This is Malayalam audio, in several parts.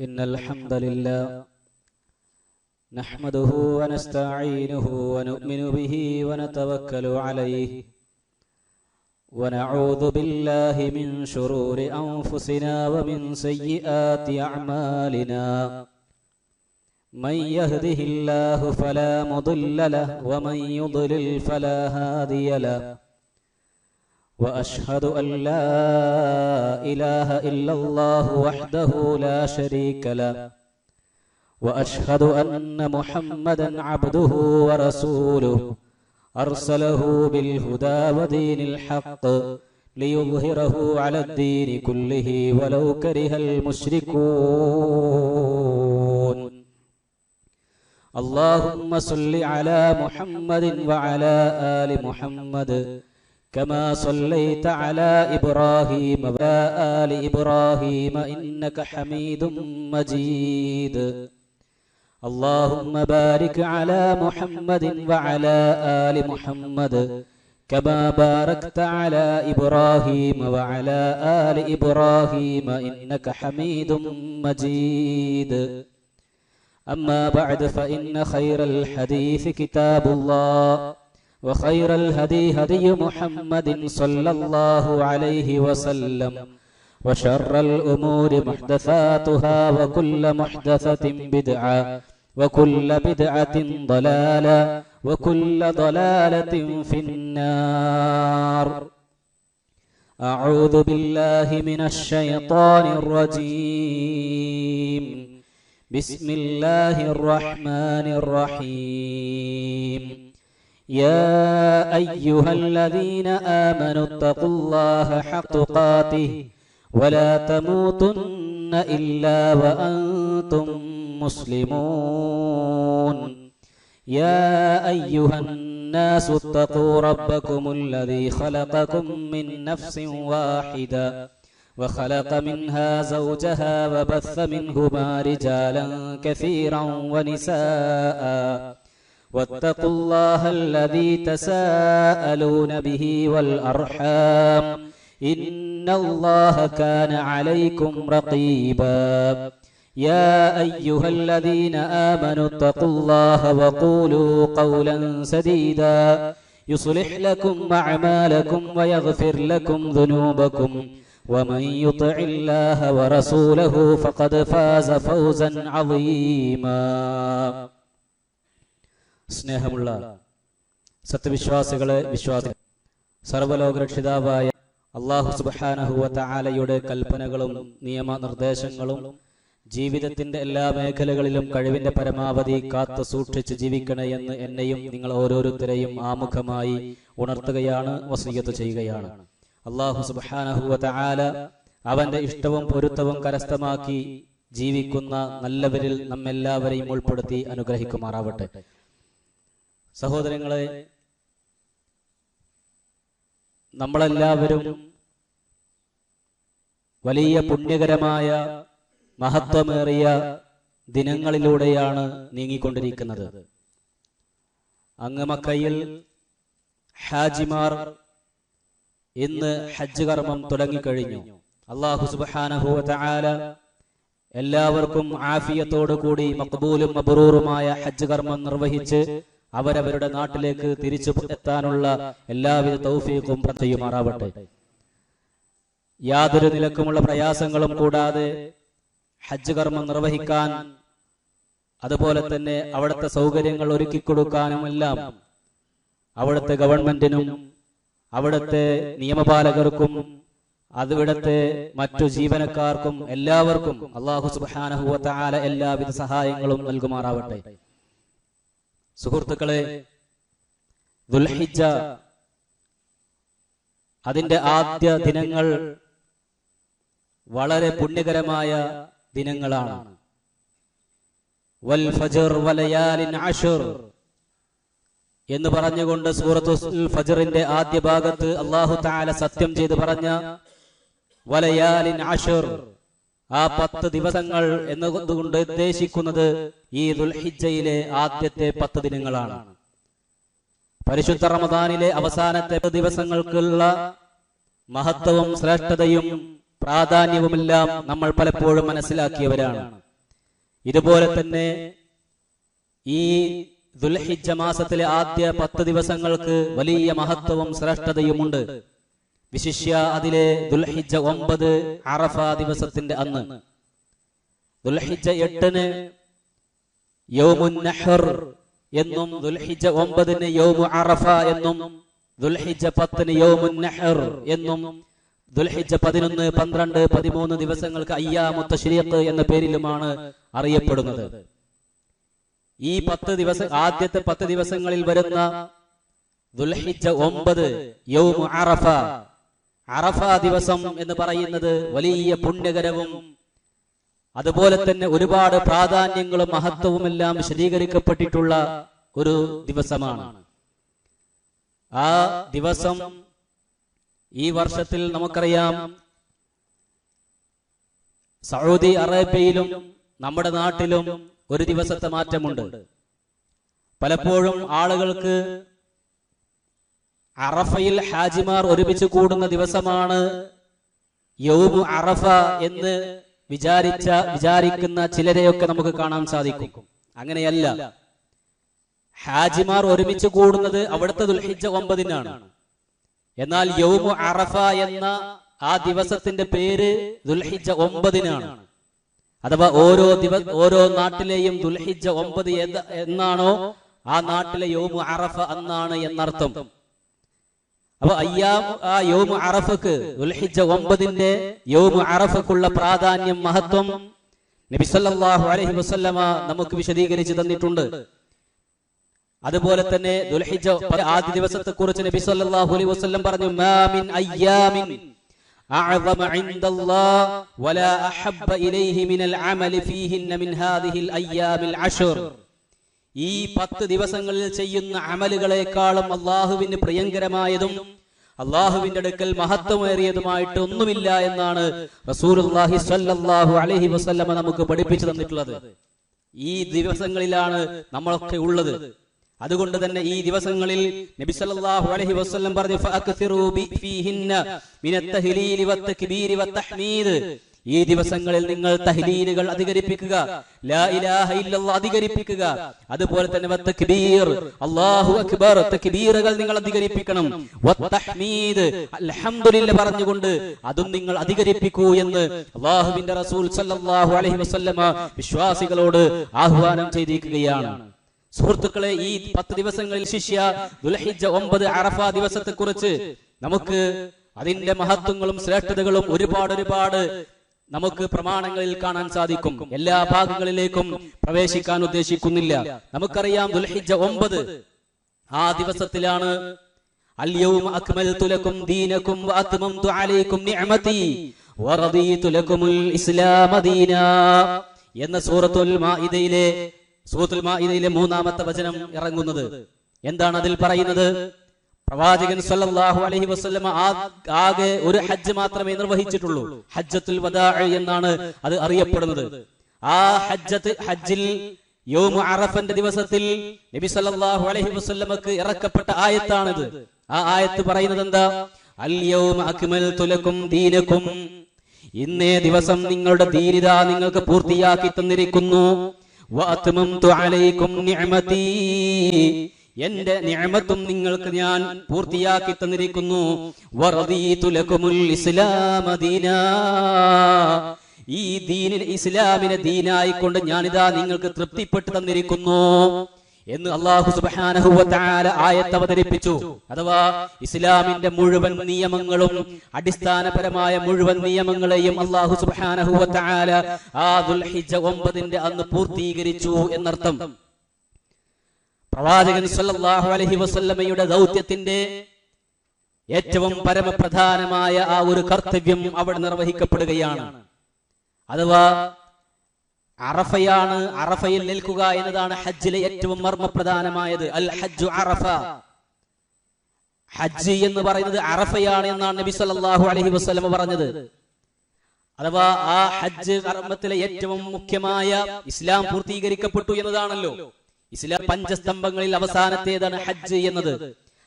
إن الحمد لله نحمده ونستعينه ونؤمن به ونتوكل عليه ونعوذ بالله من شرور أنفسنا ومن سيئات أعمالنا من يهده الله فلا مضل له ومن يضلل فلا هادي له وأشهد أن لا إله إلا الله وحده لا شريك له وأشهد أن محمدا عبده ورسوله أرسله بالهدى ودين الحق ليظهره على الدين كله ولو كره المشركون اللهم صل على محمد وعلى آل محمد كما صليت على إبراهيم وعلى آل إبراهيم إنك حميد مجيد اللهم بارك على محمد وعلى آل محمد كما باركت على إبراهيم وعلى آل إبراهيم إنك حميد مجيد أما بعد فإن خير الحديث كتاب الله وخير الهدي هدي محمد صلى الله عليه وسلم وشر الأمور محدثاتها وكل محدثة بدعة وكل بدعة ضلالة وكل ضلالة في النار أعوذ بالله من الشيطان الرجيم بسم الله الرحمن الرحيم يا أيها الذين آمنوا اتقوا الله حق تقاته ولا تموتن إلا وأنتم مسلمون يا أيها الناس اتقوا ربكم الذي خلقكم من نفس واحدة وخلق منها زوجها وبث منهما رجالا كثيرا ونساء واتقوا الله الذي تساءلون به والأرحام إن الله كان عليكم رقيبا يا أيها الذين آمنوا اتقوا الله وقولوا قولا سديدا يصلح لكم أعمالكم ويغفر لكم ذنوبكم ومن يطع الله ورسوله فقد فاز فوزا عظيما സ്നേഹമുള്ള സത്യവിശ്വാസികളെ വിശ്വാസികൾ സർവ്വലോകരക്ഷിതാവായ അല്ലാഹു സുബ്ഹാനഹു വ തആലയുടെ കൽപ്പനകളും നിയമനിർദ്ദേശങ്ങളും ജീവിതത്തിന്റെ എല്ലാ മേഖലകളിലും കഴിവിന്റെ പരമാവധി കാത്തു സൂക്ഷിച്ച് ജീവിക്കണേ എന്ന് എന്നെയും നിങ്ങൾ ഓരോരുത്തരെയും ആമുഖമായി ഉണർത്തുകയാണ്, വസിയ്യത്ത് ചെയ്യുകയാണ്. അല്ലാഹു സുബ്ഹാനഹു വ തആല അവന്റെ ഇഷ്ടവും പൊരുത്തവും കരസ്ഥമാക്കി ജീവിക്കുന്ന നല്ലവരിൽ നമ്മെല്ലാവരെയും ഉൾപ്പെടുത്തി അനുഗ്രഹിക്കുമാറാവട്ടെ. സഹോദരങ്ങളെ, നമ്മളെല്ലാവരും വലിയ പുണ്യകരമായ മഹത്വമേറിയ ദിനങ്ങളിലൂടെയാണ് നീങ്ങിക്കൊണ്ടിരിക്കുന്നത്. അങ്ങ് മക്കയിൽ ഹാജിമാർ ഇന്ന് ഹജ്ജ് കർമ്മം തുടങ്ങിക്കഴിഞ്ഞു. അല്ലാഹു സുബ്ഹാനഹു വ തആല എല്ലാവർക്കും ആഫിയത്തോടു കൂടി മഖ്ബൂലും മബ്റൂറുമായ ഹജ്ജ് കർമ്മം നിർവഹിച്ച് അവരവരുടെ നാട്ടിലേക്ക് തിരിച്ചു എത്താനുള്ള എല്ലാവിധ തൗഫീഖും ചെയ്യുമാറാവട്ടെ. യാതൊരു നിലക്കുമുള്ള പ്രയാസങ്ങളും കൂടാതെ ഹജ്ജ് കർമ്മം നിർവഹിക്കാൻ, അതുപോലെ തന്നെ അവിടുത്തെ സൗകര്യങ്ങൾ ഒരുക്കിക്കൊടുക്കാനുമെല്ലാം അവിടുത്തെ ഗവൺമെന്റിനും അവിടുത്തെ നിയമപാലകർക്കും അവിടുത്തെ മറ്റു ജീവനക്കാർക്കും എല്ലാവർക്കും അല്ലാഹു സുബ്ഹാനഹു വ തആല എല്ലാവിധ സഹായങ്ങളും നൽകുമാറാവട്ടെ. സുഹൃത്തുക്കളെ, ദുൽഹിജ്ജ അതിന്റെ ആദ്യ ദിനങ്ങൾ വളരെ പുണ്യകരമായ ദിനങ്ങളാണ്. വൽ ഫജ്ർ വലയാലിൻ അശ്ർ എന്ന് പറഞ്ഞുകൊണ്ട് സൂറത്തുൽ ഫജ്റിന്റെ ആദ്യ ഭാഗത്ത് അല്ലാഹു തആല സത്യം ചെയ്ത് പറഞ്ഞ വലയാലിൻ അശ്ർ, ആ 10 ദിവസങ്ങൾ എന്നതുകൊണ്ട് ഉദ്ദേശിക്കുന്നത് ഈ ദുൽഹിജ്ജയിലെ ആദ്യത്തെ 10 ദിനങ്ങളാണ്. പരിശുദ്ധ റമദാനിലെ അവസാനത്തെ ദിവസങ്ങൾക്കുള്ള മഹത്വവും ശ്രേഷ്ഠതയും പ്രാധാന്യവുമെല്ലാം നമ്മൾ പലപ്പോഴും മനസ്സിലാക്കിയവരാണ്. ഇതുപോലെ തന്നെ ഈ ദുൽഹിജ്ജ മാസത്തിലെ ആദ്യ 10 ദിവസങ്ങൾക്ക് വലിയ മഹത്വവും ശ്രേഷ്ഠതയുമുണ്ട്. വിശിഷ്യ അതിലെ ദുൽഹിജ്ജ 9 അറഫ ദിവസത്തിന്റെ അന്ന്, ദുൽഹിജ്ജ 8 യൗമുൻ നഹർ എന്നും, ദുൽഹിജ്ജ 9 യൗമു അറഫ എന്നും, ദുൽഹിജ്ജ 10 യൗമുൻ നഹർ എന്നും, ദുൽഹിജ്ജ 11, 12, 13 ദിവസങ്ങൾക്ക് അയ്യാമു തശ്രീഖ് എന്ന പേരിലുമാണ് അറിയപ്പെടുന്നത്. ഈ 10 ദിവസം, ആദ്യത്തെ 10 ദിവസങ്ങളിൽ വരുന്ന ദുൽഹിജ്ജ 9 യൗമു അറഫ, അറഫ ദിവസം എന്ന് പറയുന്നത് വലിയ പുണ്യകരവും അതുപോലെ തന്നെ ഒരുപാട് പ്രാധാന്യങ്ങളും മഹത്വവുമെല്ലാം വിശദീകരിക്കപ്പെട്ടിട്ടുള്ള ഒരു ദിവസമാണ്. ആ ദിവസം ഈ വർഷത്തിൽ നമുക്കറിയാം സൗദി അറേബ്യയിലും നമ്മുടെ നാട്ടിലും ഒരു ദിവസത്തെ മാറ്റമുണ്ട്. പലപ്പോഴും ആളുകൾക്ക് അറഫയിൽ ഹാജിമാർ ഒരുമിച്ച് കൂടുന്ന ദിവസമാണ് യൗമു അറഫ എന്ന് വിചാരിക്കുന്ന ചിലരെയൊക്കെ നമുക്ക് കാണാൻ സാധിക്കും. അങ്ങനെയല്ല, ഹാജിമാർ ഒരുമിച്ച് കൂടുന്നത് അവിടുത്തെ ദുൽഹിജ്ജ 9 എന്നാൽ യൗമു അറഫ എന്ന ആ ദിവസത്തിന്റെ പേര് ദുൽഹിജ്ജ 9 അഥവാ ഓരോ നാട്ടിലെയും ദുൽഹിജ്ജ 9 എന്നാണോ ആ നാട്ടിലെ യൗമു അറഫ അന്നാണ് എന്നർത്ഥം. അപ്പൊ ആ യൗമു അറഫക്ക്, ദുൽഹിജ്ജ 9 യൗമു അറഫക്കുള്ള പ്രാധാന്യം, മഹത്വം നബി സല്ലല്ലാഹു അലൈഹി വസല്ലമ നമുക്ക് വിശദീകരിച്ചു തന്നിട്ടുണ്ട്. അതുപോലെ തന്നെ ദുൽഹിജ്ജ ആദ്യ ദിവസത്തെ കുറിച്ച് നബി സല്ലല്ലാഹു അലൈഹി വസല്ലം പറഞ്ഞു, മാ മിൻ അയ്യാമിൻ അഅ്ളമ ഇൻദല്ലാഹ് വലാ അഹബ്ബ ഇലൈഹി മിനൽ അമലി ഫീഹിന്ന മിൻ ഹാദിഹിൽ അയ്യാമിൽ അശ്ർ. ഈ 10 ദിവസങ്ങളിൽ ചെയ്യുന്ന അമലുകളെക്കാളും അള്ളാഹുവിന് പ്രിയങ്കരമായതും അള്ളാഹുവിന്റെ അടുക്കൽ മഹത്വമേറിയതുമായിട്ട് ഒന്നുമില്ല എന്നാണ് റസൂലുള്ളാഹി സ്വല്ലല്ലാഹു അലൈഹി വസല്ലമ നമുക്ക് പഠിപ്പിച്ചു തന്നിട്ടുള്ളത്. ഈ ദിവസങ്ങളിലാണ് നമ്മളൊക്കെ ഉള്ളത്. അതുകൊണ്ട് തന്നെ ഈ ദിവസങ്ങളിൽ നബി സല്ലല്ലാഹു അലൈഹി വസല്ലം പറഞ്ഞു, ഫഅക്സിറൂ ഫീഹിന്ന മിനത് തഹ്ലീലി വത്തക്ബീരി വത്തഹ്മീദ്. ഈ ദിവസങ്ങളിൽ നിങ്ങൾ തഹ്ലീലുകൾ അധികരിപ്പിക്കുക, ലാ ഇലാഹ ഇല്ലല്ലാഹ് അധികരിപ്പിക്കുക, അതുപോലെ തന്നെ വത്തക്ബീർ, അല്ലാഹു അക്ബർ, തക്ബീറുകൾ നിങ്ങൾ അധികരിപ്പിക്കണം, വത്തഹ്മീദ്, അൽഹംദുലില്ലാഹ് പറഞ്ഞുകൊണ്ട് അതും നിങ്ങൾ അധികരിപ്പിക്കൂ എന്ന് അല്ലാഹുവിന്റെ റസൂൽ സല്ലല്ലാഹു അലൈഹി വസല്ലമ വിശ്വാസികളോട് ആഹ്വാനം ചെയ്തിരിക്കുകയാണ്. സുഹൃത്തുക്കളെ, ഈ 10 ദിവസങ്ങളിൽ ശിഷ്യ ദുൽഹിജ്ജ 9 അറഫ ദിവസത്തെ കുറിച്ച് നമുക്ക് അതിന്റെ മഹത്വങ്ങളും ശ്രേഷ്ഠതകളും ഒരുപാട് നമുക്ക് പ്രമാണങ്ങളിൽ കാണാൻ സാധിക്കും. എല്ലാ ഭാഗങ്ങളിലേക്കും പ്രവേശിക്കാൻ ഉദ്ദേശിക്കുന്നില്ല. നമുക്കറിയാം, ദുൽഹിജ്ജ 9 ആ ദിവസത്തിലാണ് അൽ യൗമ അക്മൽതു ലക്കും ദീനക്കും വഅത്മംതു അലൈക്കും നിഅമതി വറദീതു ലക്കുമുൽ ഇസ്ലാമ ദീനാ എന്ന സൂറത്തുൽ മാഇദയിലെ 3-ാമത്തെ വചനം ഇറങ്ങുന്നത്. എന്താണ് അതിൽ പറയുന്നത്? പ്രവാചകൻ സല്ലല്ലാഹു അലൈഹി വസല്ലമ ആകെ ഒരു ഹജ്ജ് മാത്രമേ നിർവഹിച്ചിട്ടുള്ളൂ. ഹജ്ജത്തുൽ വദാ എന്നാണ് അത് അറിയപ്പെടുന്നത്. ആ ഹജ്ജിൽ യൗമു അറഫന്റെ ദിവസത്തിൽ നബി സല്ലല്ലാഹു അലൈഹി വസല്ലമക്ക് ഇറക്കപ്പെട്ട ആയത്താണിത്. ആ ആയത്ത് പറയുന്നത് എന്താ? അൽ യൗമ അക്മൽതു ലക്കും ദീനക്കും. ഇന്നേ ദിവസം നിങ്ങളുടെ ദീനിതാ നിങ്ങൾക്ക് പൂർത്തിയാക്കി തന്നിരിക്കുന്നു. വഅത്മംതു അലൈക്കും നിഅമതി. എന്റെ നിഅമത്തും നിങ്ങൾക്ക് ഞാൻ പൂർത്തിയാക്കി തന്നിരിക്കുന്നു. വറദീതു ലക്കുമുൽ ഇസ്ലാമ ദീനാ. ഈ ദീനിനെ, ഇസ്ലാമിനെ ദീനായിക്കൊണ്ട് ഞാനിതാ നിങ്ങൾക്ക് തൃപ്തിപ്പെട്ടു തന്നിരിക്കുന്നു എന്ന് അല്ലാഹു സുബ്ഹാനഹു വ തആല ആയത്ത് അവതരിപ്പിച്ചു. അഥവാ ഇസ്ലാമിന്റെ മുഴുവൻ നിയമങ്ങളും, അടിസ്ഥാനപരമായ മുഴുവൻ നിയമങ്ങളെയും അല്ലാഹു സുബ്ഹാനഹു വ തആല ആ ദുൽഹിജ്ജ 9 അന്ന് പൂർത്തീകരിച്ചു എന്നർത്ഥം. പ്രവാചകൻ സല്ലല്ലാഹു അലൈഹി വസല്ലമയുടെ ദൗത്യത്തിന്റെ ഏറ്റവും പരമപ്രധാനമായ ആ ഒരു കർത്തവ്യം അവിടെ നിർവഹിക്കപ്പെടുകയാണ്. അഥവാ അറഫയാണ്. അറഫയിൽ നിൽക്കുക എന്നതാണ് ഹജ്ജിലെ ഏറ്റവും മർമ്മപ്രധാനമായത്. അൽ ഹജ്ജു അറഫ. ഹജ്ജ് എന്ന് പറയുന്നത് അറഫയാണ് എന്നാണ് നബി സല്ലല്ലാഹു അലൈഹി വസല്ലമ പറഞ്ഞത്. അഥവാ ആ ഹജ്ജ് കർമ്മത്തിലെ ഏറ്റവും മുഖ്യമായ ഇസ്ലാം പൂർത്തീകരിക്കപ്പെട്ടു എന്നതാണല്ലോ. ഇസ്ലാം 5 സ്തംഭങ്ങളിൽ അവസാനത്തേതാണ് ഹജ്ജ് എന്നത്.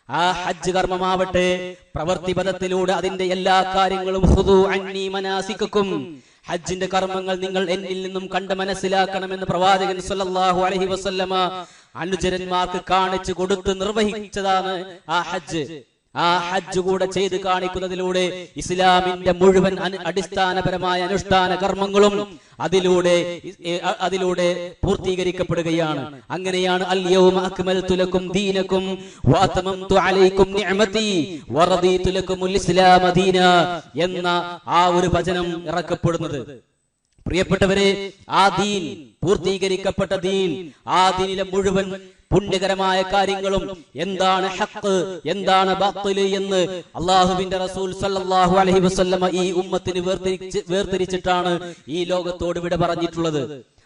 ആ ഹജ്ജ് കർമ്മമാവട്ടെ പ്രവൃത്തിപഥത്തിലൂടെ അതിന്റെ എല്ലാ കാര്യങ്ങളും ഖുദൂ അന്നി മനാസികക്കും, ഹജ്ജിന്റെ കർമ്മങ്ങൾ നിങ്ങൾ എന്നിൽ നിന്നും കണ്ട് മനസ്സിലാക്കണമെന്ന് പ്രവാചകൻ സല്ലല്ലാഹു അലൈഹി വസല്ലമ അനുചരന്മാർക്ക് കാണിച്ചു കൊടുത്ത് നിർവഹിച്ചതാണ് ആ ഹജ്ജ്. ആ ഹജ്ജ് കൂടെ ചെയ്ത് കാണിക്കുന്നതിലൂടെ ഇസ്ലാമിന്റെ മുഴുവൻ അടിസ്ഥാനപരമായ അനുഷ്ഠാന കർമ്മങ്ങളും അതിലൂടെ പൂർത്തീകരിക്കപ്പെടുകയാണ്. അങ്ങനെയാണ് അൽ യൗമ അക്മൽതു ലക്കും ദീനക്കും വഅതമംതു അലൈക്കും നിഅമതി വറദീതു ലക്കുമുൽ ഇസ്ലാമ ദീന എന്ന ആ ഒരു വചനം ഇറക്കപ്പെടുന്നത്. പ്രിയപ്പെട്ടവരെ, ആ ദീൻ, പൂർത്തീകരിക്കപ്പെട്ട ദീൻ, ആ ദീനിലെ മുഴുവൻ പുണ്യകരമായ കാര്യങ്ങളും എന്താണ് ഹഖ്, എന്താണ് ബാത്തില് എന്ന് അള്ളാഹുവിന്റെ റസൂൽ സല്ലല്ലാഹു അലൈഹി വസല്ലമ ഈ ഉമ്മത്തിന് വേർതിരിച്ചിട്ടാണ് ഈ ലോകത്തോട് വിട പറഞ്ഞിട്ടുള്ളത്.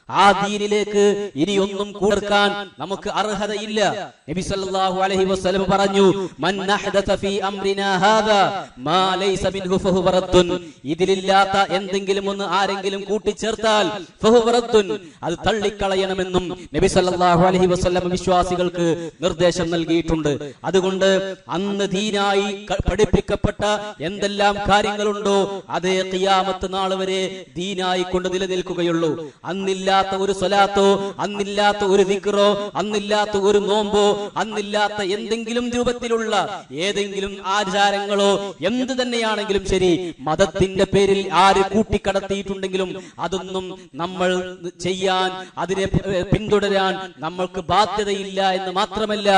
ആ ദീനിലേക്ക് ഇനിയൊന്നും കൂർക്കാൻ നമുക്ക് അർഹതയില്ല. നബി സല്ലല്ലാഹു അലൈഹി വസല്ലം പറഞ്ഞു, മൻ അഹദത ഫീ അംരിനാ ഹാദാ മാ ലൈസ മിൻഹു ഫഹുവ റദ്ദുൻ. ഇതിലില്ലാത്ത എന്തെങ്കിലും ഒന്ന് ആരെങ്കിലും കൂട്ടിച്ചേർത്താൽ ഫഹുവ റദ്ദുൻ, അത് തള്ളിക്കളയണമെന്നും നബി സല്ലല്ലാഹു അലൈഹി വസല്ലം വിശ്വാസികൾക്ക് നിർദ്ദേശം നൽകിയിട്ടുണ്ട്. അതുകൊണ്ട് അന്ന് ദീനായി പഠിപ്പിക്കപ്പെട്ട എന്തെല്ലാം കാര്യങ്ങളുണ്ടോ അതേ ഖിയാമത്ത് നാൾ വരെ ദീനായി കൊണ്ട് നിലനിൽക്കുകയുള്ളൂ. അന്നില്ല ഒരു സ്വലാത്തോ, അന്നില്ലാത്ത ഒരു ദിക്റോ, അന്നില്ലാത്ത ഒരു നോമ്പോ, അന്നില്ലാത്ത എന്തെങ്കിലും രൂപത്തിലുള്ള ഏതെങ്കിലും ആചാരങ്ങളോ എന്ത് തന്നെയാണെങ്കിലും ശരി, മതത്തിന്റെ പേരിൽ ആര് കൂട്ടിക്കടത്തിയിട്ടുണ്ടെങ്കിലും അതൊന്നും നമ്മൾ ചെയ്യാൻ, അതിനെ പിന്തുടരാൻ നമ്മൾക്ക് ബാധ്യതയില്ല എന്ന് മാത്രമല്ല,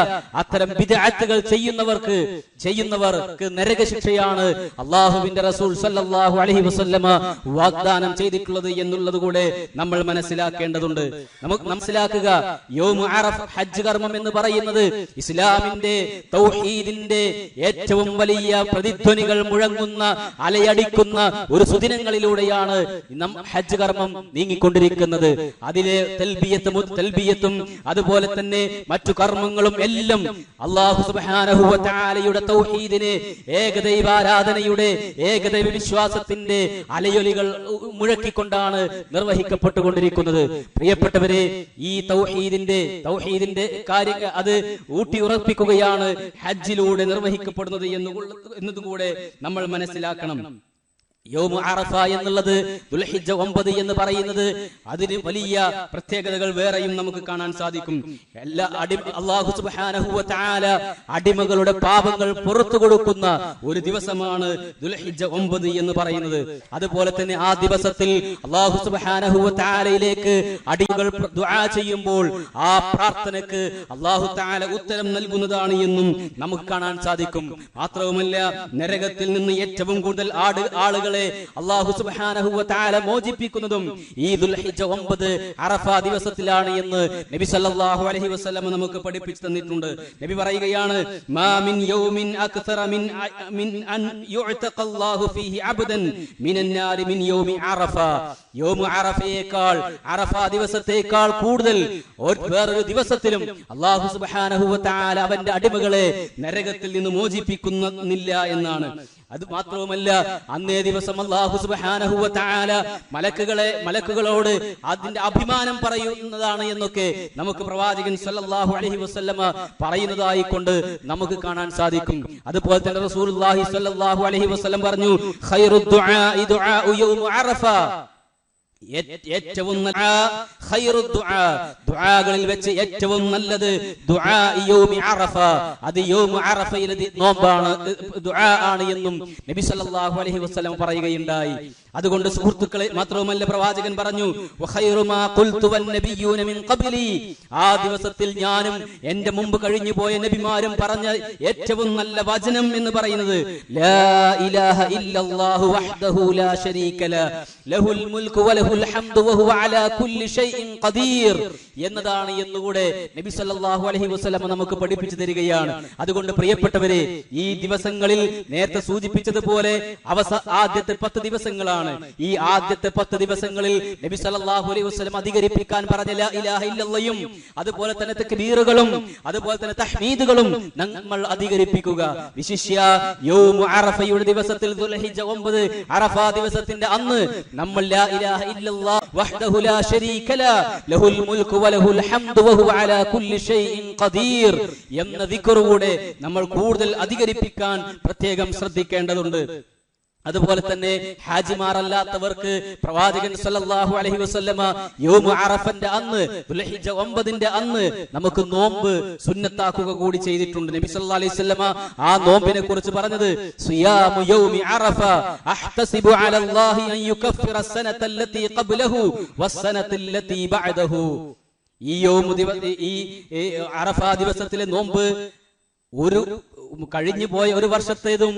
അത്തരം ബിദ്അത്തുകൾ ചെയ്യുന്നവർക്ക് നരകശിക്ഷയാണ് അല്ലാഹുവിന്റെ റസൂൽ സല്ലല്ലാഹു അലൈഹി വസല്ലമ വാഗ്ദാനം ചെയ്തിട്ടുള്ളത് എന്നുള്ളത് കൂടെ നമ്മൾ മനസ്സിലാക്കേണ്ടതുണ്ട്. നമുക്ക് മനസ്സിലാക്കുക, യൗമു അറഫ ഹജ്ജ് കർമ്മം എന്ന് പറയുന്നത് ഇസ്ലാമിന്റെ തൗഹീദിന്റെ ഏറ്റവും വലിയ പ്രതിധ്വനികൾ മുഴങ്ങുന്ന, അലയടിക്കുന്ന ഒരു സുദിനങ്ങളിലൂടെയാണ് ഹജ്ജ് കർമ്മം നീങ്ങിക്കൊണ്ടിരിക്കുന്നത്. അതിലെ തൽബിയത്തും അതുപോലെ തന്നെ മറ്റു കർമ്മങ്ങളും എല്ലാം അല്ലാഹു സുബ്ഹാനഹു വ തആലയുടെ തൗഹീദിനെ, ഏകദൈവാരാധനയുടെ, ഏകദൈവ വിശ്വാസത്തിന്റെ അലയൊലികൾ മുഴക്കിക്കൊണ്ടാണ് നിർവഹിക്കപ്പെട്ടുകൊണ്ടിരിക്കുന്നത്. പ്രിയപ്പെട്ടവരെ, ഈ തൗഹീദിന്റെ കാര്യം അത് ഊട്ടിയുറപ്പിക്കുകയാണ് ഹജ്ജിലൂടെ നിർവഹിക്കപ്പെടുന്നത് എന്നതുകൂടെ നമ്മൾ മനസ്സിലാക്കണം. യൗമു അറഫ എന്നുള്ളത് ദുൽഹിജ്ജ 9 എന്ന് പറയുന്നത് അതിന് വലിയ പ്രത്യേകതകൾ വേറെയും നമുക്ക് കാണാൻ സാധിക്കും. അല്ലാഹു സുബ്ഹാനഹു വ തആല അടിമകളുടെ പാപങ്ങൾ പുറത്തു കൊടുക്കുന്ന ഒരു ദിവസമാണ് ദുൽഹിജ്ജ 9 എന്ന് പറയുന്നത്. അതുപോലെ തന്നെ ആ ദിവസത്തിൽ അല്ലാഹു സുബ്ഹാനഹു വ തആലയിലേക്ക് അടിമകൾ ദുആ ചെയ്യുമ്പോൾ ആ പ്രാർത്ഥനയ്ക്ക് അല്ലാഹു തആല ഉത്തരം നൽകുന്നതാണ് എന്നും നമുക്ക് കാണാൻ സാധിക്കും. മാത്രവുമല്ല, നരകത്തിൽ നിന്ന് ഏറ്റവും കൂടുതൽ ആളുകളെ അല്ലാഹു സുബ്ഹാനഹു വ തആല മോചിപ്പിക്കുന്നതും ഈ ദുൽഹിജ്ജ 9 അറഫ ദിവസത്തിലാണ് എന്ന് നബി സല്ലല്ലാഹു അലൈഹി വസല്ലം നമുക്ക് പഠിപ്പിച്ചു തന്നിട്ടുണ്ട്. നബി പറയുകയാണ്, മാ മിൻ യൗമിൻ അക്സറ മിൻ അൻ യുഅതഖല്ലാഹു ഫീഹി അബ്ദൻ മിനൻ നാരി മിൻ യൗമി അറഫ. യൗമു അറഫയേക്കാൾ, അറഫ ദിവസത്തേക്കാൾ കൂടുതൽ വേറൊരു ദിവസത്തിലും അല്ലാഹു സുബ്ഹാനഹു വ തആല അവന്റെ അടിമകളെ നരകത്തിൽ നിന്ന് മോചിപ്പിക്കുന്നില്ല എന്നാണ്. അത് മാത്രവുമല്ല, അന്നേ ദിവസം അല്ലാഹു സുബ്ഹാനഹു വ തആല മലക്കുകളോട് അതിന്റെ അഭിമാനം പറയുന്നതാണ് എന്നൊക്കെ നമുക്ക് പ്രവാചകൻ സല്ലല്ലാഹു അലൈഹി വസല്ലമ പറയുന്നതായി കൊണ്ട് നമുക്ക് കാണാൻ സാധിക്കും. അതുപോലെ തന്നെ റസൂലുള്ളാഹി സല്ലല്ലാഹു അലൈഹി വസല്ലം പറഞ്ഞു, ഖൈറുദ് ദുആഇ ദുആഉ യൗമു അറഫ. ഏറ്റവും ദുആകളിൽ വെച്ച് ഏറ്റവും നല്ലത് ദുആ യൗമി അറഫ, അത് യൗമു അറഫയിലെ നോമ്പാണ്, ദുആ ആണ് എന്നും നബി സല്ലല്ലാഹു അലൈഹി വസല്ലം പറയുകയുണ്ടായി. അതുകൊണ്ട് സുഹൃത്തുക്കളെ, മാത്രവുമല്ല പ്രവാചകൻ പറഞ്ഞു, വഖൈറു മാ ഖുൽതു വൻ നബിയ്യൂന മിൻ ഖബ്ലി. ആ ദിവസത്തിൽ ഞാനും എന്റെ മുമ്പ് കഴിഞ്ഞു പോയ നബിമാരും പറഞ്ഞ ഏറ്റവും നല്ല വചനം എന്ന് പറയുന്നത് ലാ ഇലാഹ ഇല്ലല്ലാഹു വഹ്ദഹു ലാ ശരീക ലഹുൽ മുൽക്കു വലഹുൽ ഹംദു വഹുവ അലാ കുല്ലി ഷൈഇൻ ഖദീർ എന്നതാണ് എന്നുകൂടെ നബി സല്ലല്ലാഹു അലൈഹി വസല്ലം നമുക്ക് പഠിപ്പിച്ചു തരികയാണ്. അതുകൊണ്ട് പ്രിയപ്പെട്ടവരെ, ഈ ദിവസങ്ങളിൽ നേരത്തെ സൂചിപ്പിച്ചതുപോലെ ആദ്യത്തെ 10 ദിവസങ്ങളാണ്. ഈ ആദ്യത്തെ 10 ദിവസങ്ങളിൽ നബി സല്ലല്ലാഹു അലൈഹി വസല്ലം അധികരിപ്പിക്കാൻ പറഞ്ഞ ലാ ഇലാഹ ഇല്ലല്ലാഹും അതുപോലെ തന്നെ തക്ബീറുകളും അതുപോലെ തന്നെ തഹ്മീദുകളും നമ്മൾ അധികരിപ്പിക്കുക. വിശിഷ്യ യൗമു അറഫയുടെ ദിവസത്തിൽ ദുൽഹിജ്ജ 9 അറഫ ദിവസത്തിന്റെ അന്ന് നമ്മൾ ലാ ഇലാഹ ഇല്ലല്ലാഹ് വഹ്ദഹു ലാ ശരീക ലഹുൽ മുൽക്കു വലഹുൽ ഹംദു വഹുവ അലാ കുല്ലി ഷൈഇൻ ഖദീർ എന്ന ദിക്റുകൂടെ നമ്മൾ കൂടുതൽ അധികരിപ്പിക്കാൻ പ്രത്യേകം ശ്രദ്ധിക്കേണ്ടതുണ്ട്. അതുപോലെ തന്നെ ഹാജിമാരല്ലാത്തവർക്ക് പ്രവാചകൻ സല്ലല്ലാഹു അലൈഹി വസല്ലമ യൗമു അറഫന്റെ അന്ന് ദുൽഹിജ്ജ 9ന്റെ അന്ന് നമുക്ക് നോമ്പ് സുന്നത്താക്കുക കൂടി ചെയ്തിട്ടുണ്ട്. നബി സല്ലല്ലാഹു അലൈഹി വസല്ലമ ആ നോമ്പിനെ കുറിച്ച് പറഞ്ഞത് സിയാമു യൗമി അറഫ അഹ്തസിബു അലല്ലാഹി അൻ യുകഫിറ അസ്സനത അല്ലതി ഖബ്ലഹു വസ്സനത ബഅദഹു. ഈ അറഫ ദിവസത്തിലെ നോമ്പ് ഒരു കഴിഞ്ഞു പോയ ഒരു വർഷത്തേതും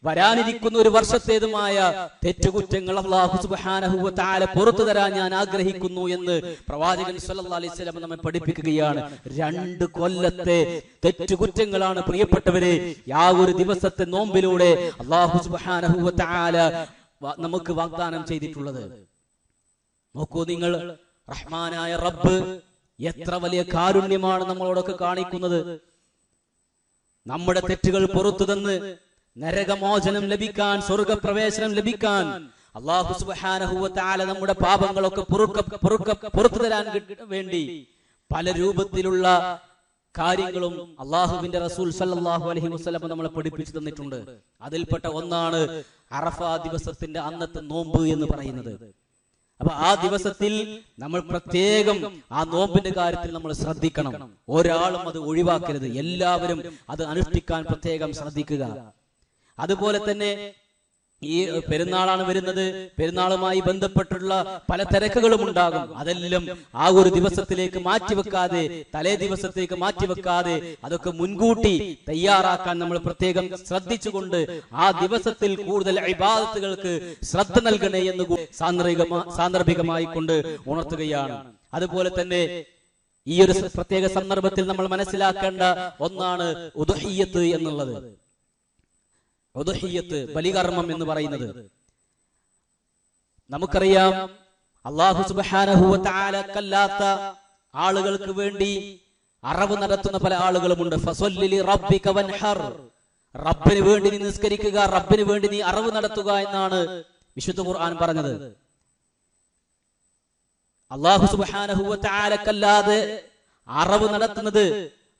വരാനിരിക്കുന്ന ഒരു വർഷത്തേതുമായ തെറ്റുകുറ്റങ്ങൾ അല്ലാഹു സുബ്ഹാനഹു വ തആല പുറത്തു തരാൻ ഞാൻ ആഗ്രഹിക്കുന്നു എന്ന് പ്രവാചകൻ സല്ലല്ലാഹു അലൈഹി വസല്ലം നമ്മെ പഠിപ്പിക്കുകയാണ്. 2 കൊല്ലത്തെ തെറ്റുകുറ്റങ്ങളാണ് പ്രിയപ്പെട്ടവരെ ആ ഒരു ദിവസത്തെ നോമ്പിലൂടെ അല്ലാഹു സുബ്ഹാനഹു വ തആല നമുക്ക് വാഗ്ദാനം ചെയ്തിട്ടുള്ളത്. നോക്കൂ നിങ്ങൾ, റഹ്മാനായ റബ്ബ് എത്ര വലിയ കാരുണ്യമാണ് നമ്മളോടൊക്കെ കാണിക്കുന്നത്. നമ്മുടെ തെറ്റുകൾ പുറത്തു തന്ന് നരകമോചനം ലഭിക്കാൻ, സ്വർഗപ്രവേശനം ലഭിക്കാൻ അല്ലാഹു സുബ്ഹാനഹു വ തആല നമ്മുടെ പാപങ്ങളൊക്കെ പുറത്തു തരാൻ വേണ്ടി പല രൂപത്തിലുള്ള കാര്യങ്ങളും അല്ലാഹുവിന്റെ റസൂൽ സല്ലല്ലാഹു അലൈഹി വസല്ലം നമ്മളെ പഠിപ്പിച്ചു തന്നിട്ടുണ്ട്. അതിൽപ്പെട്ട ഒന്നാണ് അറഫ ദിവസത്തിന്റെ അന്നത്തെ നോമ്പ് എന്ന് പറയുന്നത്. അപ്പൊ ആ ദിവസത്തിൽ നമ്മൾ പ്രത്യേകം ആ നോമ്പിന്റെ കാര്യത്തിൽ നമ്മൾ ശ്രദ്ധിക്കണം. ഒരാളും അത് ഒഴിവാക്കരുത്. എല്ലാവരും അത് അനുഷ്ഠിക്കാൻ പ്രത്യേകം ശ്രദ്ധിക്കുക. അതുപോലെ തന്നെ ഈ പെരുന്നാളാണ് വരുന്നത്. പെരുന്നാളുമായി ബന്ധപ്പെട്ടുള്ള പല തിരക്കുകളും ഉണ്ടാകും. അതെല്ലാം ആ ഒരു ദിവസത്തിലേക്ക് മാറ്റിവെക്കാതെ, തലേ ദിവസത്തേക്ക് മാറ്റിവെക്കാതെ അതൊക്കെ മുൻകൂട്ടി തയ്യാറാക്കാൻ നമ്മൾ പ്രത്യേകം ശ്രദ്ധിച്ചുകൊണ്ട് ആ ദിവസത്തിൽ കൂടുതൽ ഇബാദത്തുകൾക്ക് ശ്രദ്ധ നൽകണേ എന്ന് സാന്ദർഭികമായി കൊണ്ട് ഉണർത്തുകയാണ്. അതുപോലെ തന്നെ ഈ ഒരു പ്രത്യേക സന്ദർഭത്തിൽ നമ്മൾ മനസ്സിലാക്കേണ്ട ഒന്നാണ് ഉദ്ഹിയ്യത്ത് എന്നുള്ളത്. ഉദ്ഹിയ്യത്ത്, ബലികർമ്മം എന്ന് പറയുന്നത് നമുക്കറിയാം. അല്ലാഹു സുബ്ഹാനഹു വ തആലക്കല്ലാത്ത ആളുകൾക്ക് വേണ്ടി അറവ് നടത്തുന്ന പല ആളുകളുമുണ്ട്. ഫസല്ലി ലിറബ്ബിക വൻഹർ, റബ്ബിന് വേണ്ടി നീ നിസ്കരിക്കുക, റബ്ബിന് വേണ്ടി നീ അറവ് നടത്തുക എന്നാണ് വിശുദ്ധ ഖുർആൻ പറഞ്ഞത്. അല്ലാഹു സുബ്ഹാനഹു വ തആലക്കല്ലാതെ അറവ് നടത്തുന്നത്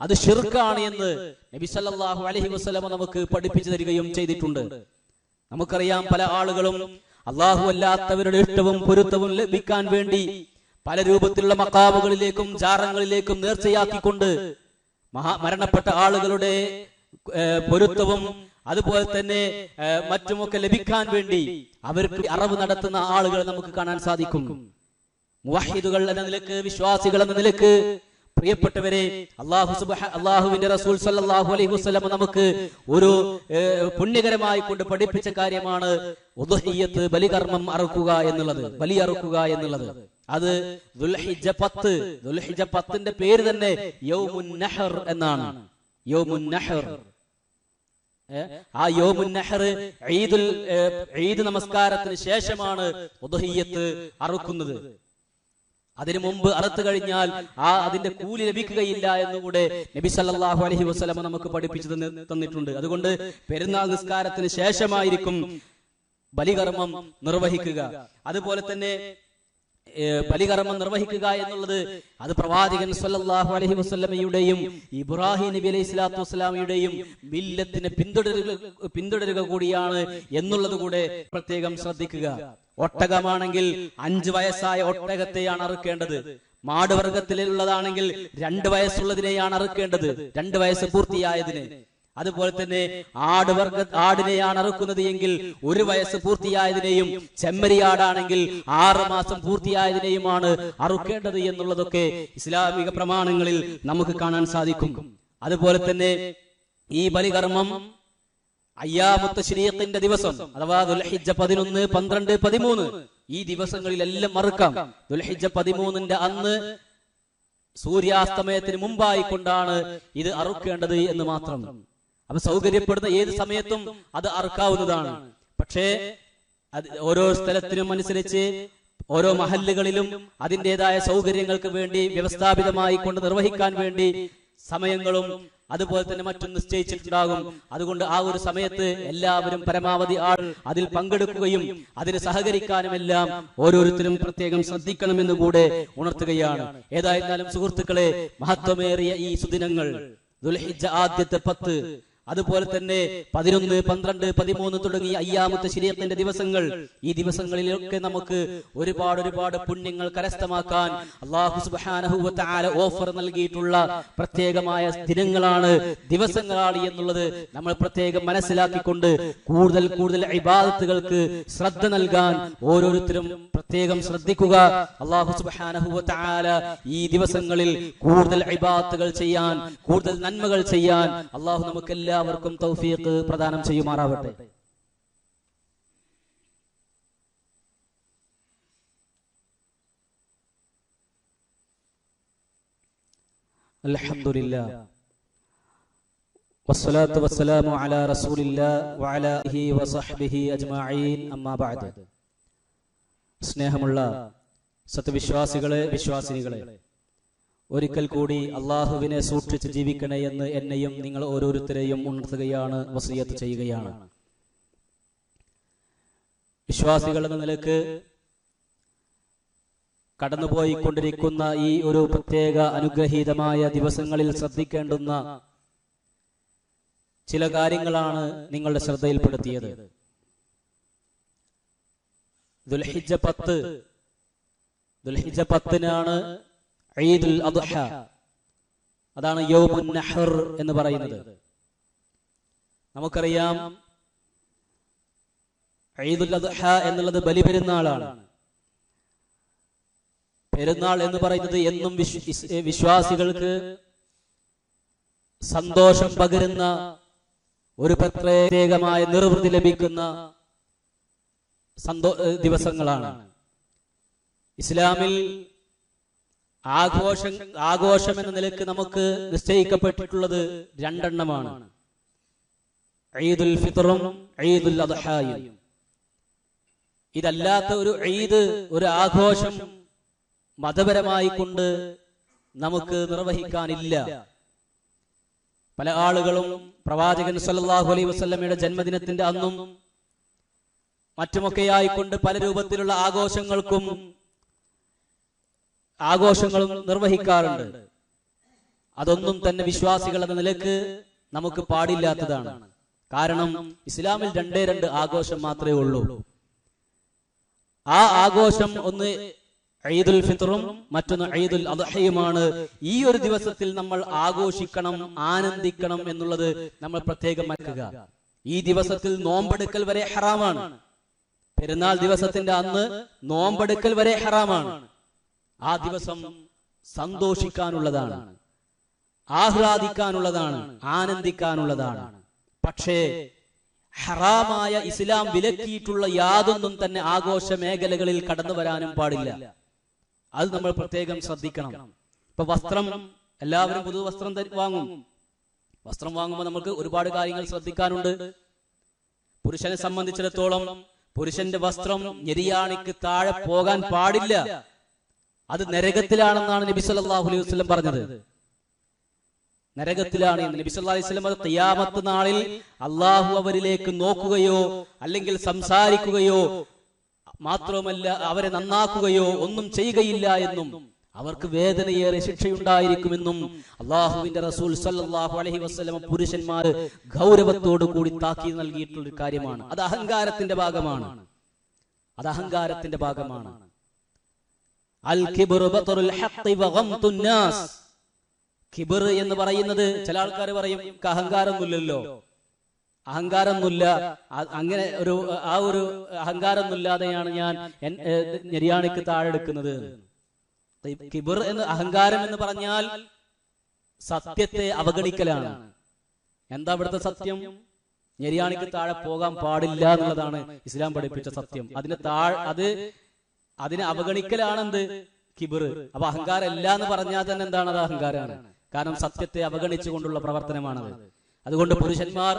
അത് ശിർക്കാണ് എന്ന് നബി സല്ലല്ലാഹു അലൈഹി വസല്ലം നമുക്ക് പഠിപ്പിച്ചു തരികയും ചെയ്തിട്ടുണ്ട്. നമുക്കറിയാം, പല ആളുകളും അല്ലാഹു അല്ലാത്തവരുടെ ഇഷ്ടവും പൊരുത്തവും ലഭിക്കാൻ വേണ്ടി പല രൂപത്തിലുള്ള മഖാമുകളിലേക്കും ജാറങ്ങളിലേക്കും നേർച്ചയാക്കിക്കൊണ്ട് മരണപ്പെട്ട ആളുകളുടെ പൊരുത്തവും അതുപോലെ തന്നെ മറ്റുമൊക്കെ ലഭിക്കാൻ വേണ്ടി അവർക്ക് അറവ് നടത്തുന്ന ആളുകളെ നമുക്ക് കാണാൻ സാധിക്കും. മുവഹിദുകൾ എന്ന നിലക്ക്, വിശ്വാസികൾ എന്ന നിലക്ക് പ്രിയപ്പെട്ടവരെ, അല്ലാഹുവിന്റെ റസൂൽ സല്ലല്ലാഹു അലൈഹി വസല്ലം നമുക്ക് ഒരു പുണ്യകരമായി കൊണ്ട് പഠിപ്പിച്ച കാര്യമാണ് ഉദ്ഹിയ്യത്ത്, ബലികർമ്മം അറുക്കുക എന്നുള്ളത്, ബലി അറുക്കുക എന്നുള്ളത്. അത് ദുൽഹിജ്ജ 10, ദുൽഹിജ്ജ 10ന്റെ പേര് തന്നെ യൗമുൻ നഹർ എന്നാണ്. യൗമുൻ നഹർ, ആ യൗമുൻ നഹർ ഈദ് നമസ്കാരത്തിന് ശേഷമാണ് ഉദ്ഹിയ്യത്ത് അറുക്കുന്നത്. അതിനു മുമ്പ് അറുത്തു കഴിഞ്ഞാൽ അതിന്റെ കൂലി ലഭിക്കുകയില്ല എന്നുകൂടെ നബി സല്ലല്ലാഹു അലൈഹി വസല്ലം നമുക്ക് പഠിപ്പിച്ചു തന്നിട്ടുണ്ട്. അതുകൊണ്ട് പെരുന്നാൾ നിസ്കാരത്തിന് ശേഷമായിരിക്കും ബലികർമ്മം നിർവഹിക്കുക. അതുപോലെ തന്നെ ബലികർമ്മം നിർവഹിക്കുക എന്നുള്ളത് അത് പ്രവാചകൻ സല്ലല്ലാഹു അലൈഹി വസല്ലമയുടെയും ഇബ്രാഹിം നബി അലൈഹി സ്വലാത്തു വസ്സലാമയുടെയും മില്ലത്തിനെ പിന്തുടരുക കൂടിയാണ് എന്നുള്ളത് കൂടെ പ്രത്യേകം ശ്രദ്ധിക്കുക. ഒട്ടകമാണെങ്കിൽ 5 വയസ്സായ ഒട്ടകത്തെയാണ് അറുക്കേണ്ടത്. മാടുവർഗത്തിലുള്ളതാണെങ്കിൽ 2 വയസ്സുള്ളതിനെയാണ് അറുക്കേണ്ടത്, 2 വയസ്സ് പൂർത്തിയായതിന്. അതുപോലെ തന്നെ ആടിനെയാണ് അറുക്കുന്നത് എങ്കിൽ 1 വയസ്സ് പൂർത്തിയായതിനെയും, ചെമ്മരിയാടാണെങ്കിൽ 6 മാസം പൂർത്തിയായതിനെയുമാണ് അറുക്കേണ്ടത് എന്നുള്ളതൊക്കെ ഇസ്ലാമിക പ്രമാണങ്ങളിൽ നമുക്ക് കാണാൻ സാധിക്കും. അതുപോലെ തന്നെ ഈ ബലികർമ്മം അയ്യാമുത്ത തശ്രീഖിന്റെ ദിവസം അഥവാ ദുൽഹിജ്ജ 11, 12, 13 ഈ ദിവസങ്ങളിലെല്ലാം അറുക്കാം. ദുൽഹിജ്ജ 13ന്റെ അന്ന് സൂര്യാസ്തമയത്തിന് മുമ്പായി കൊണ്ടാണ് ഇത് അറുക്കേണ്ടത് എന്ന് മാത്രം. അപ്പൊ സൗകര്യപ്പെടുന്ന ഏത് സമയത്തും അത് അറുക്കാവുന്നതാണ്. പക്ഷേ ഓരോ സ്ഥലത്തിനും അനുസരിച്ച് ഓരോ മഹല്ലുകളിലും അതിൻ്റെതായ സൗകര്യങ്ങൾക്ക് വേണ്ടി വ്യവസ്ഥാപിതമായി കൊണ്ട് നിർവഹിക്കാൻ വേണ്ടി സമയങ്ങളും അതുപോലെ തന്നെ മറ്റും നിശ്ചയിച്ചിട്ടുണ്ടാകും. അതുകൊണ്ട് ആ ഒരു സമയത്ത് എല്ലാവരും പരമാവധി അതിൽ പങ്കെടുക്കുകയും അതിന് സഹകരിക്കാനുമെല്ലാം ഓരോരുത്തരും പ്രത്യേകം ശ്രദ്ധിക്കണമെന്ന് കൂടെ ഉണർത്തുകയാണ്. ഏതായിരുന്നാലും സുഹൃത്തുക്കളെ, മഹത്വമേറിയ ഈ സുദിനങ്ങൾ, ദുൽഹിജ്ജ ആദ്യത്തെ 10 അതുപോലെ തന്നെ 11, 12, 13 തുടങ്ങി അയ്യാമത്തെ ശരീഅത്തിന്റെ ദിവസങ്ങൾ, ഈ ദിവസങ്ങളിലൊക്കെ നമുക്ക് ഒരുപാട് പുണ്യങ്ങൾ കരസ്ഥമാക്കാൻ അല്ലാഹു സുബ്ഹാനഹു വ തആല ഓഫർ നൽകിയിട്ടുള്ള പ്രത്യേകമായ ദിനങ്ങളാണ്, ദിവസങ്ങളാണ് എന്നുള്ളത് നമ്മൾ പ്രത്യേകം മനസ്സിലാക്കിക്കൊണ്ട് കൂടുതൽ ഇബാദത്തുകൾക്ക് ശ്രദ്ധ നൽകാൻ ഓരോരുത്തരും പ്രത്യേകം ശ്രദ്ധിക്കുക. അല്ലാഹു സുബ്ഹാനഹു വ തആല ഈ ദിവസങ്ങളിൽ കൂടുതൽ ഇബാദത്തുകൾ ചെയ്യാൻ, കൂടുതൽ നന്മകൾ ചെയ്യാൻ അല്ലാഹു നമുക്കെല്ലാവർക്കും തൗഫീഖ് പ്രദാനം ചെയ്യുമാറാവട്ടെ. അൽഹംദുലില്ലാഹ് വസ്സലാത്തു വസ്സലാമു അലാ റസൂലില്ലാഹ് വഅലാ ആലിഹി വസഹ്ബിഹി അജ്മഈൻ, അമ്മാ ബഅദ്. സ്നേഹമുള്ള സത്യവിശ്വാസികളെ, വിശ്വാസിനികളെ, ഒരിക്കൽ കൂടി അള്ളാഹുവിനെ സൂക്ഷിച്ച് ജീവിക്കണേ എന്ന് എന്നെയും നിങ്ങൾ ഓരോരുത്തരെയും ഉണർത്തുകയാണ്, വസിയത്ത് ചെയ്യുകയാണ്. വിശ്വാസികൾ എന്ന നിലക്ക് കടന്നുപോയിക്കൊണ്ടിരിക്കുന്ന ഈ ഒരു പ്രത്യേക അനുഗ്രഹീതമായ ദിവസങ്ങളിൽ ശ്രദ്ധിക്കേണ്ടുന്ന ചില കാര്യങ്ങളാണ് നിങ്ങളുടെ ശ്രദ്ധയിൽപ്പെടുത്തിയത്. ദുൽഹിജ്ജ 10-നാണ് ഈദുൽ അദ്ഹ, അതാണ് യൗമുൻ നഹർ എന്ന് പറയുന്നത്. നമുക്കറിയാം ഈദുൽ അദ്ഹ എന്നുള്ളത് ബലിപെരുന്നാളാണ്. പെരുന്നാൾ എന്ന് പറയുന്നത് എന്നും വിശ്വാസികൾക്ക് സന്തോഷം പകരുന്ന, ഒരു പ്രത്യേകമായ നിർവൃതി ലഭിക്കുന്ന ദിവസങ്ങളാണ്. ഇസ്ലാമിൽ ആഘോഷം എന്ന നിലക്ക് നമുക്ക് നിശ്ചയിക്കപ്പെട്ടിട്ടുള്ളത് 2 എണ്ണമാണ്: ഈദുൽ ഫിത്റും ഈദുൽ അദ്ഹായും. ഇതല്ലാത്ത ഒരു ഈദ്, ഒരു ആഘോഷം മതപരമായി കൊണ്ട് നമുക്ക് നിർവഹിക്കാനില്ല. പല ആളുകളും പ്രവാചകൻ സല്ലല്ലാഹു അലൈഹി വസല്ലമയുടെ ജന്മദിനത്തിന്റെ അന്നും മറ്റുമൊക്കെയായിക്കൊണ്ട് പല രൂപത്തിലുള്ള ആഘോഷങ്ങളും നിർവഹിക്കാറുണ്ട്. അതൊന്നും തന്നെ വിശ്വാസികൾ എന്ന നിലക്ക് നമുക്ക് പാടില്ലാത്തതാണ്. കാരണം ഇസ്ലാമിൽ 2 ആഘോഷം മാത്രമേ ഉള്ളൂ. ആ ആഘോഷം ഒന്ന് ഈദുൽ ഫിത്റും മറ്റൊന്ന് ഈദുൽ അദ്ഹയുമാണ്. ഈ ഒരു ദിവസത്തിൽ നമ്മൾ ആഘോഷിക്കണം, ആനന്ദിക്കണം എന്നുള്ളത് നമ്മൾ പ്രത്യേകം മനസ്സിലാക്കുക. ഈ ദിവസത്തിൽ നോമ്പെടുക്കൽ വരെ ഹറാമാണ്. പെരുന്നാൾ ദിവസത്തിന്റെ അന്ന് നോമ്പെടുക്കൽ വരെ ഹറാമാണ്. ആ ദിവസം സന്തോഷിക്കാനുള്ളതാണ്, ആഹ്ലാദിക്കാനുള്ളതാണ്, ആനന്ദിക്കാനുള്ളതാണ്. പക്ഷേ ഹറാമായ ഇസ്ലാം വിലക്കിയിട്ടുള്ള യാതൊന്നും തന്നെ ആഘോഷ മേഖലകളിൽ കടന്നു വരാനും പാടില്ല. അത് നമ്മൾ പ്രത്യേകം ശ്രദ്ധിക്കണം. ഇപ്പൊ വസ്ത്രം, എല്ലാവരും പുതുവസ്ത്രം വാങ്ങും. വസ്ത്രം വാങ്ങുമ്പോൾ നമുക്ക് ഒരുപാട് കാര്യങ്ങൾ ശ്രദ്ധിക്കാനുണ്ട്. പുരുഷനെ സംബന്ധിച്ചിടത്തോളം പുരുഷന്റെ വസ്ത്രം ഞെരിയാണിക്ക് താഴെ പോകാൻ പാടില്ല. അത് നരകത്തിലാണെന്നാണ് നബി സല്ലല്ലാഹു അലൈഹി വസല്ലം പറഞ്ഞത്. നരകത്തിലാണ് നബി സല്ലല്ലാഹു അലൈഹി വസല്ലം. ഖിയാമത്ത് നാളിൽ അല്ലാഹു അവരിലേക്ക് നോക്കുകയോ അല്ലെങ്കിൽ സംസാരിക്കുകയോ മാത്രമല്ല അവരെ നന്നാക്കുകയോ ഒന്നും ചെയ്യുകയില്ല എന്നും അവർക്ക് വേദനയേറെ ശിക്ഷയുണ്ടായിരിക്കുമെന്നും അല്ലാഹുവിന്റെ റസൂൽ സല്ലല്ലാഹു അലൈഹി വസല്ലം പുരുഷന്മാര് ഗൗരവത്തോടു കൂടി താക്കീത് നൽകിയിട്ടുള്ള ഒരു കാര്യമാണ്. അത് അഹങ്കാരത്തിന്റെ ഭാഗമാണ്. അൽ കിബ്റു ബത്റുൽ ഹഖ് വ ഗംതുൻ നാസ്. കിബ്ർ എന്ന് പറയുന്നത്, ചില ആൾക്കാർ പറയും അഹങ്കാരമൊന്നുമില്ലല്ലോ, അഹങ്കാരമൊന്നുമില്ല, അങ്ങനെ ഒരു അഹങ്കാരമൊന്നുമില്ലാതെയാണ് ഞാൻ ഞെരിയാണിക്ക് താഴെ എടുക്കുന്നത്. കിബ്ർ എന്ന്, അഹങ്കാരം എന്ന് പറഞ്ഞാൽ സത്യത്തെ അവഗണിക്കലാണ്. എന്താ ഇവിടുത്തെ സത്യം? ഞെരിയാണിക്ക് താഴെ പോകാൻ പാടില്ല എന്നുള്ളതാണ് ഇസ്ലാം പഠിപ്പിച്ച സത്യം. അതിനെ അവഗണിക്കലാണെന്ത്? കിബ്ർ. അപ്പൊ അഹങ്കാരം അല്ല എന്ന് പറഞ്ഞാൽ തന്നെ എന്താണ്? അത് അഹങ്കാരമാണ്. കാരണം സത്യത്തെ അവഗണിച്ചുകൊണ്ടുള്ള പ്രവർത്തനമാണത്. അതുകൊണ്ട് പുരുഷന്മാർ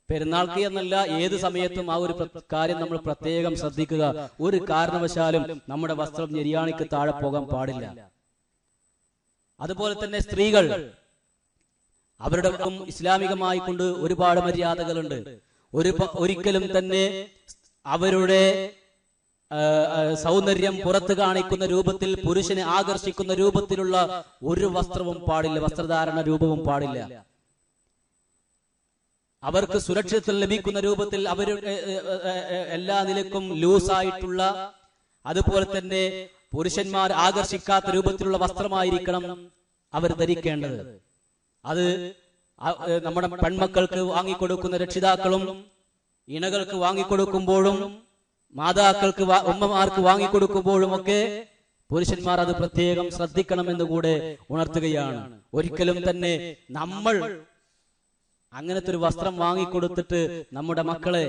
പെരുന്നാൾക്ക് എന്നല്ല, ഏത് സമയത്തും ആ ഒരു കാര്യം നമ്മൾ പ്രത്യേകം ശ്രദ്ധിക്കുക. ഒരു കാരണവശാലും നമ്മുടെ വസ്ത്രം ഞെരിയാണിക്ക് താഴെ പോകാൻ പാടില്ല. അതുപോലെ തന്നെ സ്ത്രീകൾ, അവരുടെ ഇസ്ലാമികമായി കൊണ്ട് ഒരുപാട് മര്യാദകളുണ്ട്. ഒരിക്കലും തന്നെ അവരുടെ സൗന്ദര്യം പുറത്തു കാണിക്കുന്ന രൂപത്തിൽ, പുരുഷനെ ആകർഷിക്കുന്ന രൂപത്തിലുള്ള ഒരു വസ്ത്രവും പാടില്ല, വസ്ത്രധാരണ രൂപവും പാടില്ല. അവർക്ക് സുരക്ഷിതത്വം ലഭിക്കുന്ന രൂപത്തിൽ അവർ എല്ലാ നിലക്കും ലൂസായിട്ടുള്ള, അതുപോലെ തന്നെ പുരുഷന്മാർ ആകർഷിക്കാത്ത രൂപത്തിലുള്ള വസ്ത്രമായിരിക്കണം അവർ ധരിക്കേണ്ടത്. അത് നമ്മുടെ പെൺമക്കൾക്ക് വാങ്ങിക്കൊടുക്കുന്ന രക്ഷിതാക്കളും ഇണകൾക്ക് വാങ്ങിക്കൊടുക്കുമ്പോഴും മാതാക്കൾക്ക് ഉമ്മമാർക്ക് വാങ്ങിക്കൊടുക്കുമ്പോഴും ഒക്കെ പുരുഷന്മാർ അത് പ്രത്യേകം ശ്രദ്ധിക്കണമെന്ന് കൂടെ ഉണർത്തുകയാണ്. ഒരിക്കലും തന്നെ നമ്മൾ അങ്ങനത്തെ ഒരു വസ്ത്രം വാങ്ങിക്കൊടുത്തിട്ട് നമ്മുടെ മക്കളെ,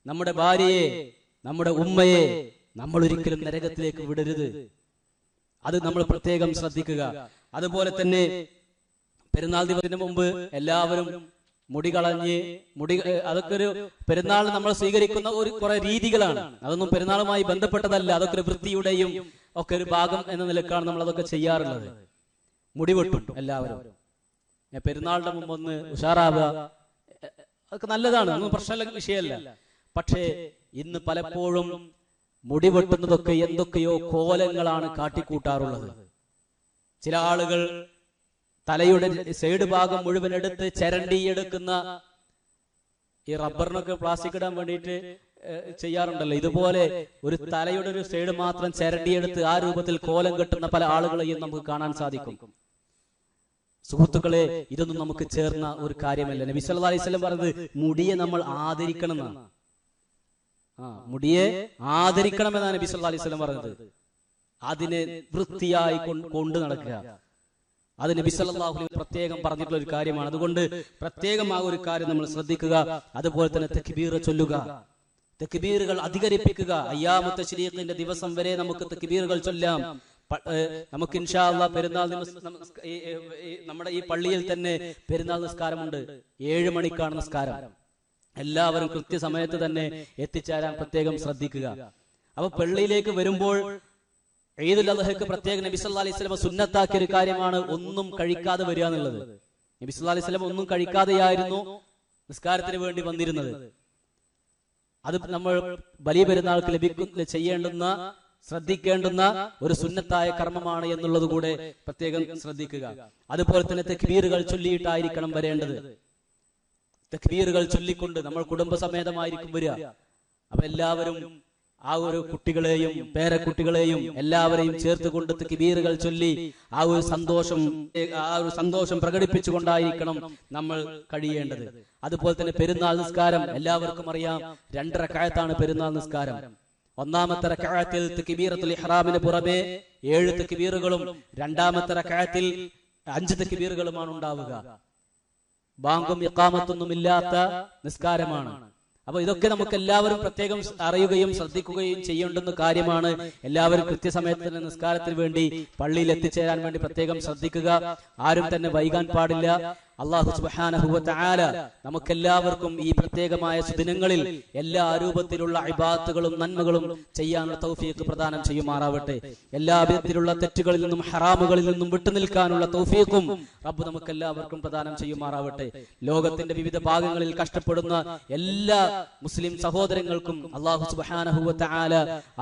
നമ്മുടെ ഭാര്യയെ, നമ്മുടെ ഉമ്മയെ നമ്മൾ ഒരിക്കലും നരകത്തിലേക്ക് വിടരുത്. അത് നമ്മൾ പ്രത്യേകം ശ്രദ്ധിക്കുക. അതുപോലെ തന്നെ പെരുന്നാൾ ദിവസത്തിന് മുമ്പ് എല്ലാവരും മുടി കളഞ്ഞ് അതൊക്കെ ഒരു പെരുന്നാൾ നമ്മൾ സ്വീകരിക്കുന്ന ഒരു കുറെ രീതികളാണ്. അതൊന്നും പെരുന്നാളുമായി ബന്ധപ്പെട്ടതല്ല. അതൊക്കെ ഒരു വൃത്തിയുടെയും ഒക്കെ ഒരു ഭാഗം എന്ന നിലക്കാണ് നമ്മൾ അതൊക്കെ ചെയ്യാറുള്ളത്. മുടി വെട്ടും എല്ലാവരും. പെരുന്നാളിന്റെ മുമ്പ് ഒന്ന് ഉഷാറാവുക, അതൊക്കെ നല്ലതാണ്, ഒന്നും പ്രശ്നമുള്ള വിഷയമല്ല. പക്ഷേ ഇന്ന് പലപ്പോഴും മുടി വെട്ടുന്നതൊക്കെ എന്തൊക്കെയോ കോലങ്ങളാണ് കാട്ടിക്കൂട്ടാറുള്ളത്. ചില ആളുകൾ തലയുടെ സൈഡ് ഭാഗം മുഴുവൻ എടുത്ത് ചരണ്ടിയെടുക്കുന്ന, ഈ റബ്ബറിനൊക്കെ പ്ലാസ്റ്റിക് ഇടാൻ വേണ്ടിയിട്ട് ചെയ്യാറുണ്ടല്ലോ, ഇതുപോലെ ഒരു തലയുടെ ഒരു സൈഡ് മാത്രം ചരണ്ടിയെടുത്ത് ആ രൂപത്തിൽ കോലം കെട്ടുന്ന പല ആളുകളെയും നമുക്ക് കാണാൻ സാധിക്കും. സുഹൃത്തുക്കളെ, ഇതൊന്നും നമുക്ക് ചേർന്ന ഒരു കാര്യമല്ല. നബി സല്ലല്ലാഹു അലൈഹി വസല്ലം പറഞ്ഞത് മുടിയെ നമ്മൾ ആദരിക്കണം എന്നാണ്. മുടിയെ ആദരിക്കണം എന്നാണ് നബി സല്ലല്ലാഹു അലൈഹി വസല്ലം പറഞ്ഞത്. അതിനെ വൃത്തിയായി കൊണ്ടു നടക്കുക, അത് നബി സല്ലല്ലാഹു അലൈഹി വസല്ലം പ്രത്യേകം പറഞ്ഞിട്ടുള്ള ഒരു കാര്യമാണ്. അതുകൊണ്ട് പ്രത്യേകം ആ ഒരു കാര്യം നമ്മൾ ശ്രദ്ധിക്കുക. അതുപോലെ തന്നെ തക്ബീർ ചൊല്ലുക, തക്ബീറുകൾ അധികരിപ്പിക്കുക. അയ്യാമു തശ്രീഖിന്റെ ദിവസം വരെ നമുക്ക് തക്ബീറുകൾ ചൊല്ലാം. നമുക്ക് ഇൻഷാ അല്ലാഹ് പെരുന്നാൾ നമ്മുടെ ഈ പള്ളിയിൽ തന്നെ പെരുന്നാൾ നിസ്കാരമുണ്ട്. 7 മണിക്കാണ് നിസ്കാരം. എല്ലാവരും കൃത്യസമയത്ത് തന്നെ എത്തിച്ചേരാൻ പ്രത്യേകം ശ്രദ്ധിക്കുക. അപ്പൊ പള്ളിയിലേക്ക് വരുമ്പോൾ ഈദുൽ അദ്ഹയ്ക്ക് പ്രത്യേകം നബി സല്ലല്ലാഹു അലൈഹി വസല്ലം സുന്നത്താക്കിയ ഒരു കാര്യമാണ് ഒന്നും കഴിക്കാതെ വരിക എന്നുള്ളത്. നബി സല്ലല്ലാഹു അലൈഹി വസല്ലം ഒന്നും കഴിക്കാതെയായിരുന്നു നിസ്കാരത്തിന് വേണ്ടി വന്നിരുന്നത്. അത് നമ്മൾ വലിയ പെരുന്നാൾക്ക് ചെയ്യേണ്ടുന്ന, ശ്രദ്ധിക്കേണ്ടുന്ന ഒരു സുന്നത്തായ കർമ്മമാണ് എന്നുള്ളത് കൂടെ പ്രത്യേകം ശ്രദ്ധിക്കുക. അതുപോലെ തന്നെ തക്ബീറുകൾ ചൊല്ലിയിട്ടായിരിക്കണം വരേണ്ടത്. തക്ബീറുകൾ ചൊല്ലിക്കൊണ്ട് നമ്മൾ കുടുംബസമേതമായിരിക്കും വരിക. അപ്പൊ എല്ലാവരും ആ ഒരു കുട്ടികളെയും പേരക്കുട്ടികളെയും എല്ലാവരെയും ചേർത്തുകൊണ്ട് തക്ബീറുകൾ ചൊല്ലി ആ ഒരു സന്തോഷം പ്രകടിപ്പിച്ചുകൊണ്ടായിരിക്കണം നമ്മൾ കഴിയേണ്ടത്. അതുപോലെ തന്നെ പെരുന്നാൾ നിസ്കാരം എല്ലാവർക്കും അറിയാം, 2 റക്അത്താണ് പെരുന്നാൾ നിസ്കാരം. ഒന്നാമത്തെ റക്അത്തിൽ തക്ബീറത്തുൽ ഇഹ്റാമിന് പുറമെ 7 തക്ബീറുകളും, രണ്ടാമത്തെ റക്അത്തിൽ 5 തക്ബീറുകളുമാണ് ഉണ്ടാവുക. ബാങ്കും ഇഖാമത്തൊന്നും ഇല്ലാത്ത നിസ്കാരമാണ്. അപ്പൊ ഇതൊക്കെ നമുക്ക് എല്ലാവരും പ്രത്യേകം അറിയുകയും ശ്രദ്ധിക്കുകയും ചെയ്യേണ്ടുന്ന കാര്യമാണ്. എല്ലാവരും കൃത്യസമയത്ത് തന്നെ നിസ്കാരത്തിന് വേണ്ടി പള്ളിയിൽ എത്തിച്ചേരാൻ വേണ്ടി പ്രത്യേകം ശ്രദ്ധിക്കുക. ആരും തന്നെ വൈകാൻ പാടില്ല. അല്ലാഹു സുബ്ഹാനഹു വ തആല നമുക്കെല്ലാവർക്കും ഈ പ്രത്യേകമായ സുദിനങ്ങളിൽ എല്ലാ രൂപത്തിലുള്ള ഇബാദത്തുകളും നന്മകളും ചെയ്യാനുള്ള തൗഫീഖ് പ്രദാനം ചെയ്യുമാറാവട്ടെ. എല്ലാ വിധത്തിലുള്ള തെറ്റുകളിൽ നിന്നും ഹറാമുകളിൽ നിന്നും വിട്ടുനിൽക്കാനുള്ള തൗഫീഖും റബ്ബ് നമുക്കെല്ലാവർക്കും പ്രദാനം ചെയ്യുമാറാവട്ടെ. ലോകത്തിന്റെ വിവിധ ഭാഗങ്ങളിൽ കഷ്ടപ്പെടുന്ന എല്ലാ മുസ്ലിം സഹോദരങ്ങൾക്കും അല്ലാഹു സുബ്ഹാനഹു വ തആല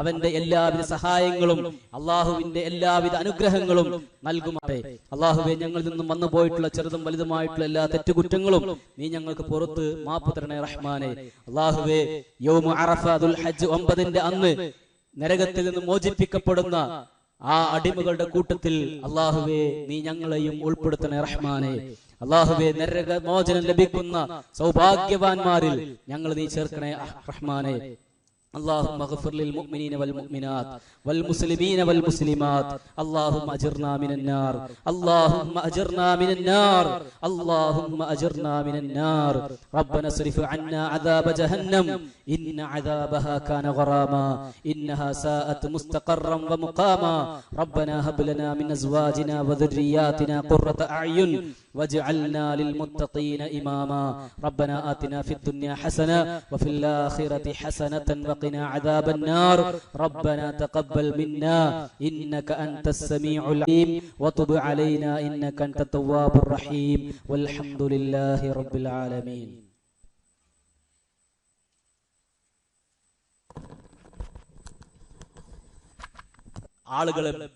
അവന്റെ എല്ലാവിധ സഹായങ്ങളും അല്ലാഹുവിന്റെ എല്ലാവിധ അനുഗ്രഹങ്ങളും നൽകുമാറട്ടെ. അല്ലാഹുവേ, ഞങ്ങളിൽ നിന്നും വന്നു പോയിട്ടുള്ള ചെറുതും വലുതുമായ എല്ലാ തെറ്റുകുറ്റങ്ങളും നീ ഞങ്ങൾക്ക് പുറത്ത് മാപ്പ് തരണേ റഹ്മാനെ. അല്ലാഹുവേ, യൗമു അറഫ ദുൽ ഹജ്ജ് 9ന്റെ അന്ന് നരകത്തിൽ നിന്ന് മോചിപ്പിക്കപ്പെടുന്ന ആ അടിമകളുടെ കൂട്ടത്തിൽ അല്ലാഹുവേ നീ ഞങ്ങളെയും ഉൾപ്പെടുത്തണേ റഹ്മാനെ. അല്ലാഹുവേ, നരക മോചനം ലഭിക്കുന്ന സൗഭാഗ്യവാന്മാരിൽ ഞങ്ങൾ നീ ചേർക്കണേ റഹ്മാനെ. اللهم اغفر للمؤمنين والمؤمنات والمسلمين والمسلمات. اللهم اجرنا من النار، اللهم اجرنا من النار، اللهم اجرنا من النار. ربنا اصرف عنا عذاب جهنم ان عذابها كان غراما انها ساءت مستقرا ومقاما. ربنا هب لنا من ازواجنا وذرياتنا قرة اعين واجعلنا للمتقين اماما. ربنا آتنا في الدنيا حسنة وفي الآخرة حسنة وقنا عذاب النار. ربنا تقبل منا إنك أنت السميع العليم وتب علينا إنك أنت التواب الرحيم والحمد لله رب العالمين. ആളുകളെ